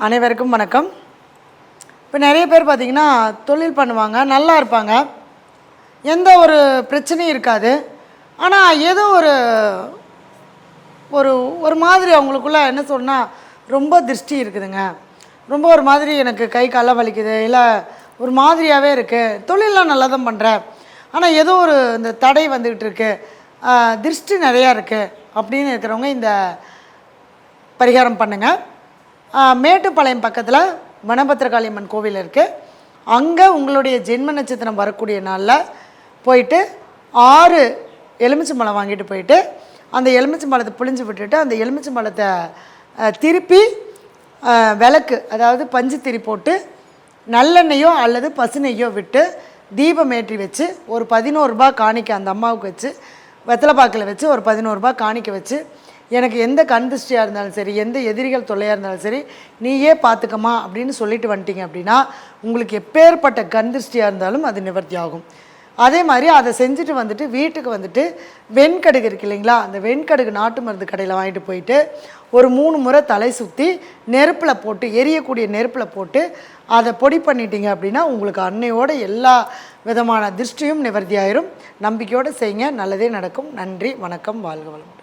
அனைவருக்கும் வணக்கம். இப்போ நிறைய பேர் பார்த்திங்கன்னா தொழில் பண்ணுவாங்க, நல்லா இருப்பாங்க, எந்த ஒரு பிரச்சனையும் இருக்காது. ஆனால் ஏதோ ஒரு ஒரு ஒரு மாதிரி அவங்களுக்குள்ள என்ன சொன்னால் ரொம்ப திருஷ்டி இருக்குதுங்க, ரொம்ப ஒரு மாதிரி எனக்கு கை கால்லாம் வலிக்குது, இல்லை ஒரு மாதிரியாகவே இருக்குது, தொழிலெலாம் நல்லா தான் பண்ணுறேன், ஆனால் ஏதோ ஒரு இந்த தடை வந்துக்கிட்டு இருக்குது, திருஷ்டி நிறையா இருக்குது அப்படின்னு இருக்கிறவங்க இந்த பரிகாரம் பண்ணுங்கள். மேட்டுப்பாளையம் பக்கத்தில் வனபத்திரகாளியம்மன் கோவில் இருக்குது. அங்கே உங்களுடைய ஜென்ம நட்சத்திரம் வரக்கூடிய நாளில் போயிட்டு 6 எலுமிச்சம்பழம் வாங்கிட்டு போயிட்டு அந்த எலுமிச்சம்பழத்தை புழிஞ்சு விட்டுட்டு அந்த எலுமிச்சம்பழத்தை திருப்பி விளக்கு, அதாவது பஞ்சு திரி போட்டு நல்லெண்ணெயோ அல்லது பசுநெய்யோ விட்டு தீபம் ஏற்றி வச்சு ஒரு 11 ரூபாய் காணிக்கை அந்த அம்மாவுக்கு வச்சு வெத்தலைப்பாக்கில் வச்சு ஒரு 11 ரூபாய் காணிக்கை வச்சு, எனக்கு எந்த கண் திருஷ்டியாக இருந்தாலும் சரி, எந்த எதிரிகள் தொல்லையாக இருந்தாலும் சரி, நீயே பார்த்துக்கமா அப்படின்னு சொல்லிட்டு வந்துட்டீங்க அப்படின்னா உங்களுக்கு எப்பேற்பட்ட கண் திருஷ்டியாக இருந்தாலும் அது நிவர்த்தி ஆகும். அதே மாதிரி அதை செஞ்சுட்டு வந்துட்டு வீட்டுக்கு வந்துட்டு வெண்கடுகு இருக்குது இல்லைங்களா, அந்த வெண்கடுகு நாட்டு மருந்து கடையில் வாங்கிட்டு போயிட்டு ஒரு 3 முறை தலை சுற்றி நெருப்பில் போட்டு, எரியக்கூடிய நெருப்பில் போட்டு அதை பொடி பண்ணிட்டீங்க அப்படின்னா உங்களுக்கு அன்னையோட எல்லா விதமான திருஷ்டியும் நிவர்த்தி ஆயிரும். நம்பிக்கையோடு செய்யுங்க, நல்லதே நடக்கும். நன்றி, வணக்கம், வாழ்க வளம்.